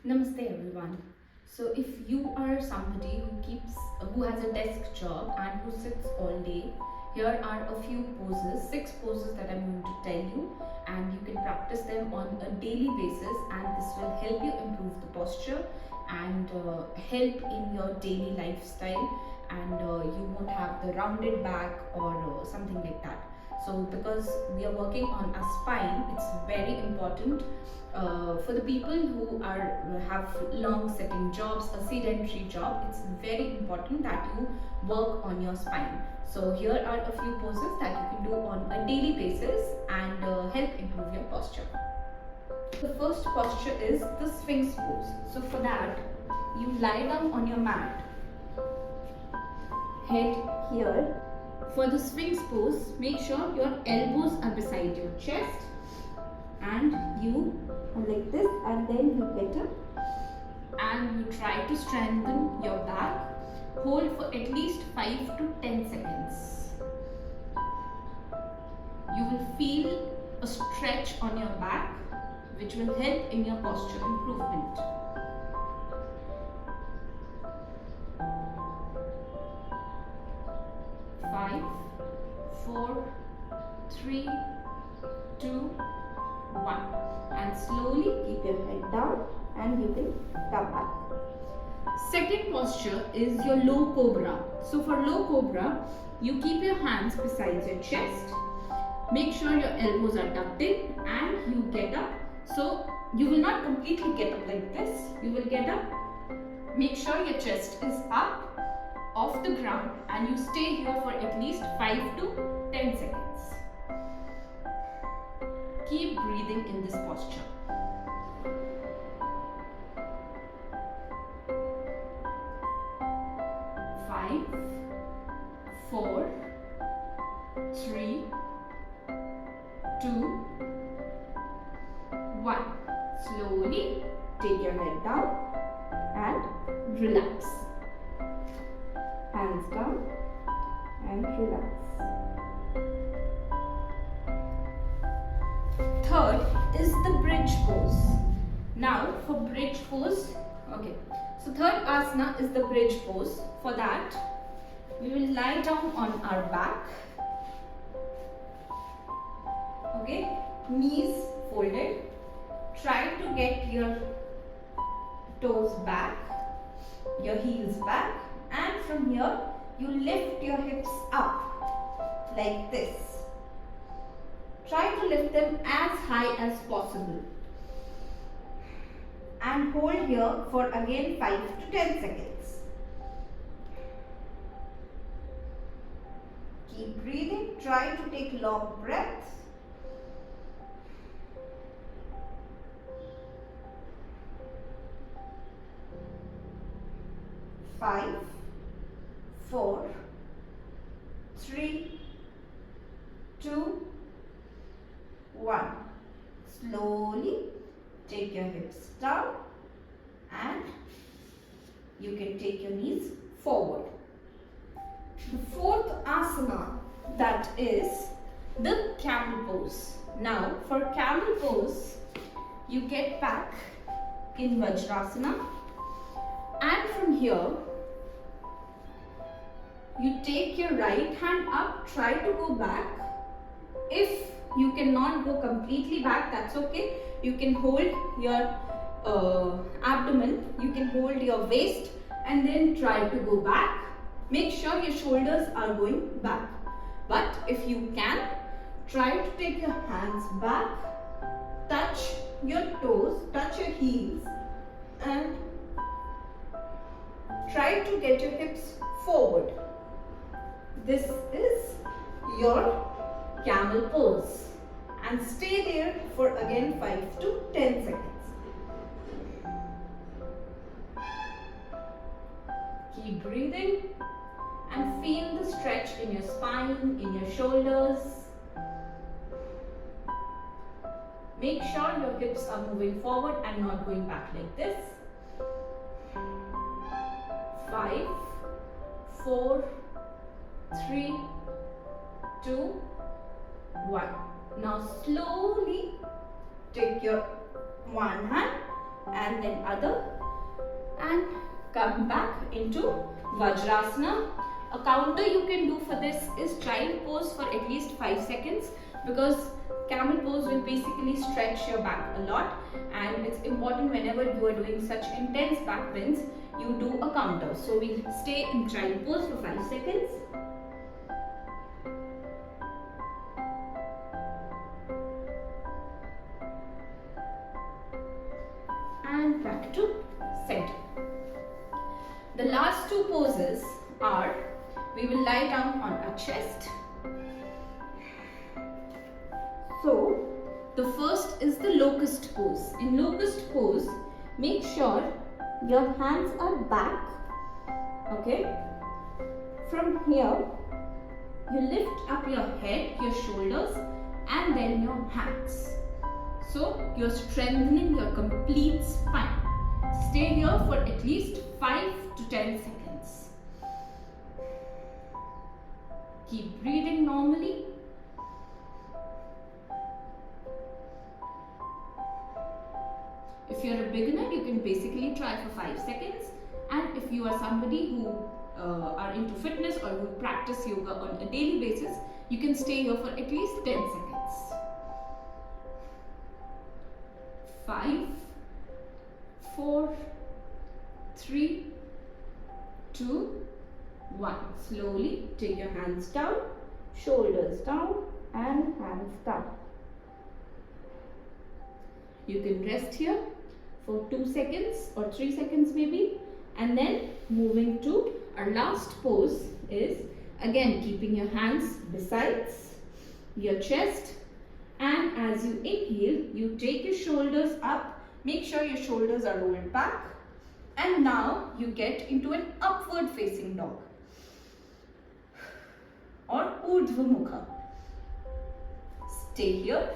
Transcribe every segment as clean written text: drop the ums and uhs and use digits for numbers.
Namaste everyone. So if you are somebody who has a desk job and who sits all day, here are a few poses, 6 poses that I'm going to tell you, and you can practice them on a daily basis, and this will help you improve the posture and help in your daily lifestyle, and you won't have the rounded back or something like that. So because we are working on our spine, it's very important for the people who have long sitting jobs, a sedentary job. It's very important that you work on your spine. So here are a few poses that you can do on a daily basis and help improve your posture. The first posture is the Sphinx pose. So for that, you lie down on your mat, head here. For the Sphinx pose, make sure your elbows are beside your chest and you like this, and then you get up and you try to strengthen your back. Hold for at least 5 to 10 seconds. You will feel a stretch on your back which will help in your posture improvement. Five, 4, 3, 2, 1, and slowly keep your head down and you can come back. Second posture is your low cobra. So for low cobra, you keep your hands beside your chest. Make sure your elbows are tucked in and you get up. So you will not completely get up like this. You will get up. Make sure your chest is up off the ground and you stay here for at least 5 to 10 seconds. Keep breathing in this posture. Five, 4, 3, 2, 1. Slowly take your head down and relax. Hands down and relax. Third is the bridge pose. Now for bridge pose, so third asana is the bridge pose. For that, we will lie down on our back. Knees folded. Try to get your toes back, your heels back, and from here you lift your hips up like this. Try to lift them as high as possible and hold here for again 5 to 10 seconds. Keep breathing. Try to take long breaths. Five, 4, 3, 2, 1. Slowly take your hips down and you can take your knees forward. The fourth asana, that is the camel pose. Now for camel pose, you get back in Vajrasana, and from here you take your right hand up, try to go back. If you cannot go completely back, that's okay. You can hold your abdomen, you can hold your waist and then try to go back. Make sure your shoulders are going back. But if you can, try to take your hands back, touch your toes, touch your heels, and try to get your hips forward. This is your camel pose, and stay there for again 5 to 10 seconds. Keep breathing and feel the stretch in your spine, in your shoulders. Make sure your hips are moving forward and not going back like this. 5, 4, 3, 2, 1. Now slowly take your one hand and then other, and come back into Vajrasana. A counter you can do for this is child pose for at least 5 seconds, because camel pose will basically stretch your back a lot, and it's important whenever you are doing such intense back bends, you do a counter. So we'll stay in child pose for 5 seconds. And back to center. The last two poses are, we will lie down on our chest. So the first is the locust pose. In locust pose, make sure your hands are back. Okay. From here, you lift up your head, your shoulders, and then your hands. So you're strengthening your complete spine. Stay here for at least 5 to 10 seconds. Keep breathing normally. If you're a beginner, you can basically try for 5 seconds. And if you are somebody who are into fitness or who practice yoga on a daily basis, you can stay here for at least 10 seconds. 5, 4, 3, 2, 1. Slowly take your hands down, shoulders down, and hands down. You can rest here for 2 seconds or 3 seconds maybe, and then moving to our last pose is again keeping your hands besides your chest, and as you inhale, you take your shoulders up. Make sure your shoulders are rolled back, and now you get into an upward facing dog or Urdhva Mukha. Stay here.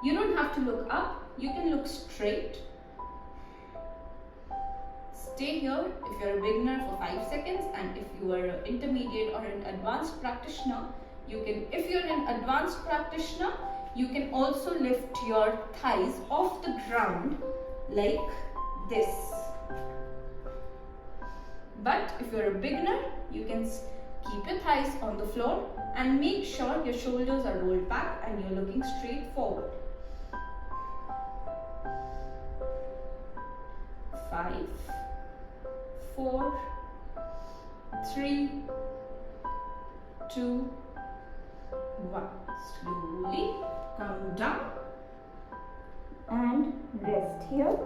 You don't have to look up, you can look straight. Stay here if you're a beginner for 5 seconds, and if you are an intermediate or an advanced practitioner, you can, if you're an advanced practitioner, you can also lift your thighs off the ground like this. But if you're a beginner, you can keep your thighs on the floor and make sure your shoulders are rolled back and you're looking straight forward. 5, 4, 3, 2, 1. Slowly come down and rest here.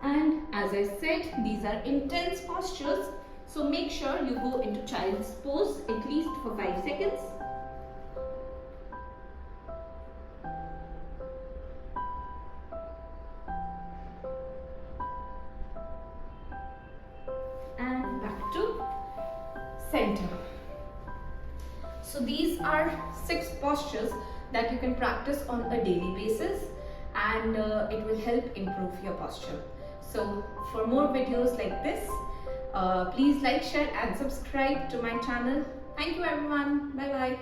And as I said, these are intense postures, so make sure you go into child's pose at least for 5 seconds. And back to center. So these are 6 postures that you can practice on a daily basis, and it will help improve your posture. So for more videos like this, please like, share and subscribe to my channel. Thank you everyone. Bye bye.